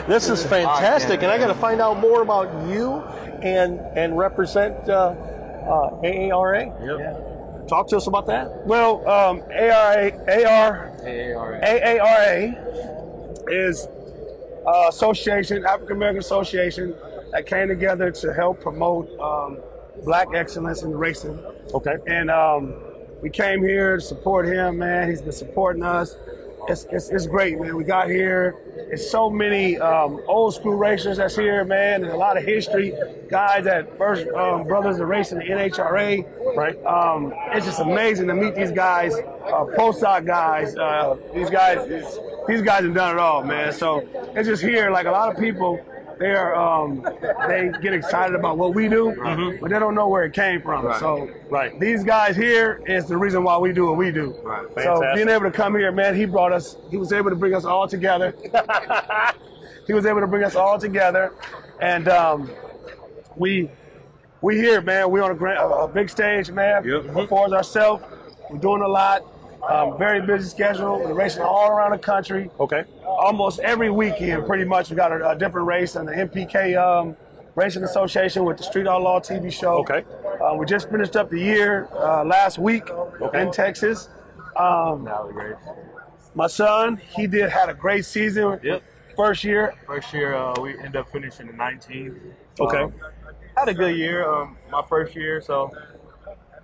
This is fantastic, and I got to find out more about you and represent AARA. Yep. Yeah. Talk to us about that. Well, AARA is association, African American Association that came together to help promote black excellence in racing. Okay. And we came here to support him, man. He's been supporting us. It's great, man. We got here. It's so many old school racers that's here, man. There's a lot of history. Guys that first brothers are racing the NHRA. Right. It's just amazing to meet these guys, postdoc guys. These guys have done it all, man. So it's just here, like a lot of people, they get excited about what we do, but they don't know where it came from. Right. So Right. these guys here is the reason why we do what we do. Right. So Fantastic. being able to come here, man, he was able to bring us all together. He was able to bring us all together, and we here, man. We on a big stage, man. Yep. Before ourselves, we're doing a lot. Very busy schedule. We're racing all around the country. Okay. Almost every weekend, pretty much, we got a different race on the MPK Racing Association with the Street Outlaw TV show. Okay. We just finished up the year last week in Texas. My son, he had a great season. Yep. First year. First year, we ended up finishing in 19th. Okay. Had a good year, my first year, so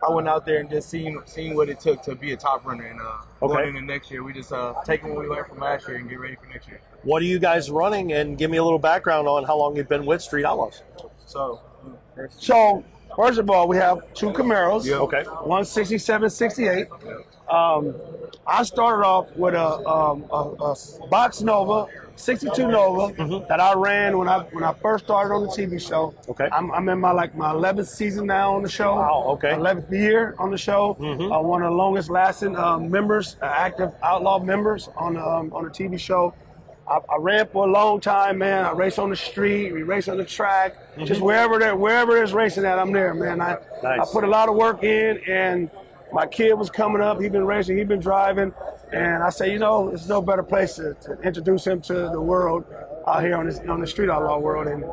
I went out there and just seen what it took to be a top runner. And going into next year, we just taking what we learned from last year and get ready for next year. What are you guys running? And give me a little background on how long you've been with Street Outlaws. So first of all, we have two Camaros. Yep. Okay. One 67, 68. I started off with a Box Nova, 62 Nova that I ran when I first started on the TV show. Okay. I'm in my 11th season now on the show. Wow, okay. 11th year on the show. One of the longest lasting members, active outlaw members on the TV show. I ran for a long time, man. I race on the street, we race on the track, just wherever there's racing at, I'm there, man. I put a lot of work in, and my kid was coming up. He'd been racing, he'd been driving, and I say, there's no better place to introduce him to the world out here on the Street Outlaw world, and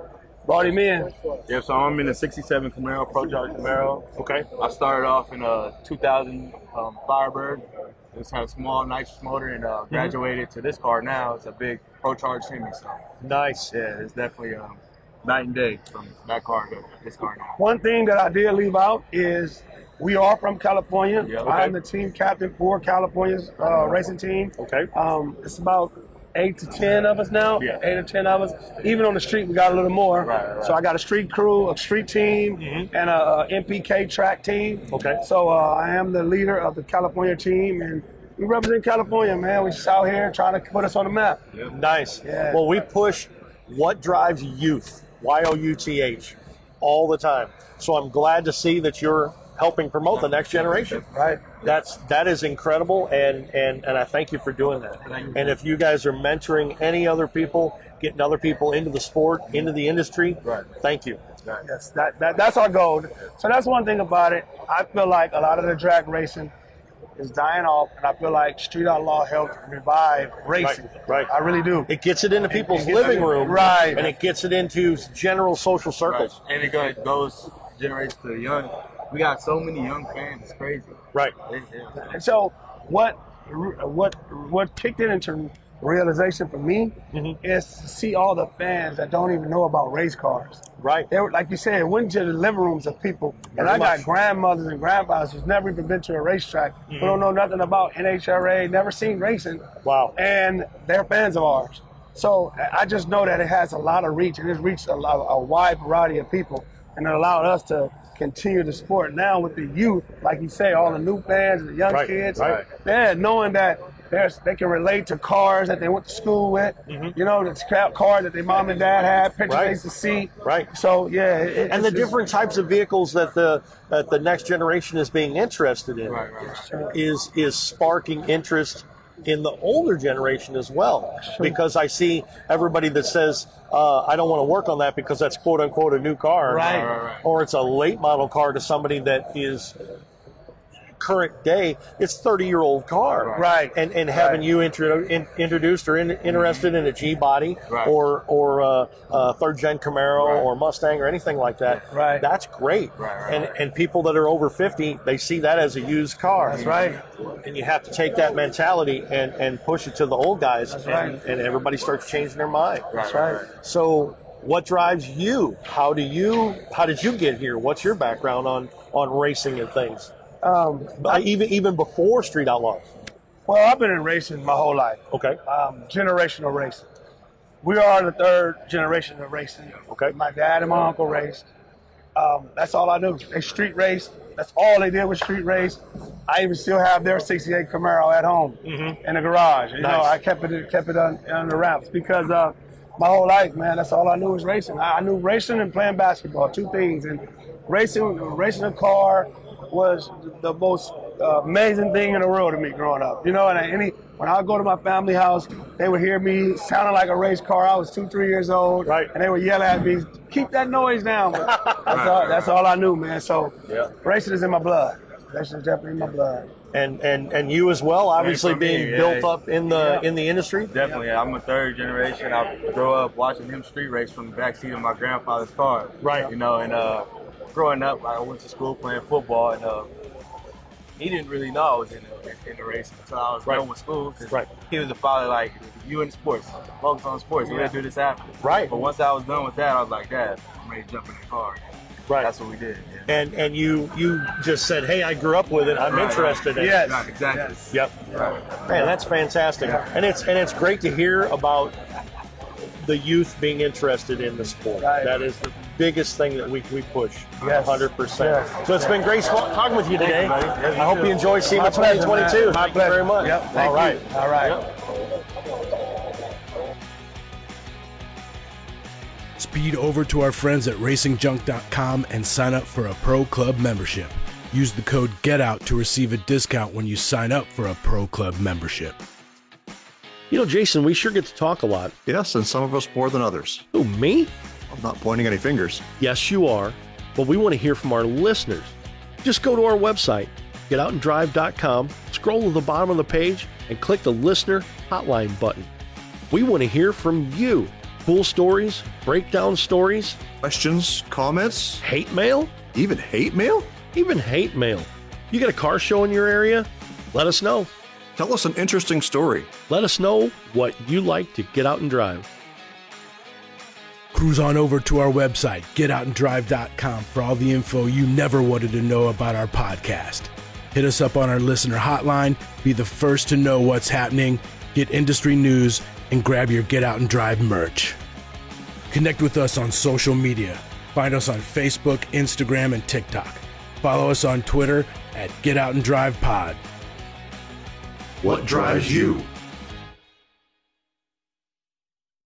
brought him in. Yeah, so I'm in a 67 Camaro, Pro Charge Camaro. Okay. I started off in a 2000 Firebird. It's had a small, nice motor, and graduated to this car now. It's a big Pro Charge Semi. So Nice. yeah, it's definitely night and day from that car to this car now. One thing that I did leave out is we are from California. Yeah, okay. I'm the team captain for California's racing team. Okay. It's about 8 to 10 of us now. Yeah. 8 or 10 of us. Even on the street, we got a little more. Right. So I got a street crew, a street team, and a MPK track team. Okay. So I am the leader of the California team, and we represent California, man. We're just out here trying to put us on the map. Nice. Yeah. Well, we push what drives youth, YOUTH, all the time. So I'm glad to see that you're helping promote the next generation. Right. That is incredible, and I thank you for doing that. And if you guys are mentoring any other people, getting other people into the sport, into the industry, thank you. Yes, that's our goal. So that's one thing about it. I feel like a lot of the drag racing is dying off, and I feel like Street Outlaw helped revive racing. Right. I really do. It gets it into people's It gets living it- room, right. and it gets it into general social circles. And it goes generation to the young. We got so many young fans. It's crazy. Right. And so what kicked it into realization for me is to see all the fans that don't even know about race cars. Right. They were, like you said, went to the living rooms of people. And I got grandmothers and grandfathers who's never even been to a racetrack, who don't know nothing about NHRA, never seen racing. Wow. And they're fans of ours. So I just know that it has a lot of reach, and it's reached a wide variety of people, and it allowed us to continue the sport. Now with the youth, like you say, all the new fans, the young kids, knowing that they can relate to cars that they went to school with, the scrap car that their mom and dad had, pictures they used to see. Right. So yeah, And the different types of vehicles that the next generation is being interested in is sparking interest in the older generation as well. Because I see everybody that says, I don't want to work on that because that's quote unquote a new car. Right. Or it's a late model car to somebody that is current day, it's 30-year-old car. Right. And having you introduced or interested in a G-body Right. or a third-gen Camaro Right. or Mustang or anything like that, Right. that's great. Right. And people that are over 50, they see that as a used car. That's right. And you have to take that mentality and push it to the old guys, right. and everybody starts changing their mind. That's right. So what drives you? How did you get here? What's your background on racing and things? Even before Street Outlaws. Well, I've been in racing my whole life. Okay. Generational racing. We are the third generation of racing. Okay. My dad and my uncle raced. That's all I knew. They street raced. That's all they did was street race. I even still have their '68 Camaro at home in the garage. You know, I kept it on the ramps because my whole life, man, that's all I knew was racing. I knew racing and playing basketball, two things. And racing a car was the most amazing thing in the world to me growing up. You know, and when I would go to my family house, they would hear me sounding like a race car. I was 2-3 years old, right? And they would yell at me, "Keep that noise down." But that's all I knew, man. So racing is in my blood. Racing is definitely in my blood. And you as well, obviously being built up in the industry. Definitely, I'm a third generation. I grew up watching him street race from the backseat of my grandfather's car. Right. You know, and growing up, I went to school playing football, and he didn't really know I was in the racing until I was done with school. Cause he was the father, like, you in sports, focus on sports. We're gonna do this after. Right. But once I was done with that, I was like, Dad, I'm ready to jump in the car. Right. That's what we did. And you just said, hey, I grew up with it. I'm interested in it. Yes. Right, exactly. Yes. Yep. Man, that's fantastic. And it's great to hear about the youth being interested in the sport. Right. That is the biggest thing that we push. Yes. 100%. Yes. So it's been great talking with you today. Thank you, buddy. I hope you enjoy SEMA 2022. My Thank you very much. Yep. Thank All right. you. All right. Yep. Speed over to our friends at racingjunk.com and sign up for a Pro Club membership. Use the code GETOUT to receive a discount when you sign up for a Pro Club membership. You know, Jason, we sure get to talk a lot. Yes, and some of us more than others. Who, me? I'm not pointing any fingers. Yes, you are. But we want to hear from our listeners. Just go to our website, getoutanddrive.com, scroll to the bottom of the page, and click the listener hotline button. We want to hear from you. Cool stories, breakdown stories, Questions, comments, hate mail, even hate mail? even hate mail. You got a car show in your area? Let us know. Tell us an interesting story. Let us know what you like to get out and drive. Cruise on over to our website, getoutanddrive.com, for all the info you never wanted to know about our podcast. Hit us up on our listener hotline, be the first to know what's happening, get industry news, and grab your Get Out and Drive merch. Connect with us on social media. Find us on Facebook, Instagram, and TikTok. Follow us on Twitter at Get Out and Drive Pod. What drives you?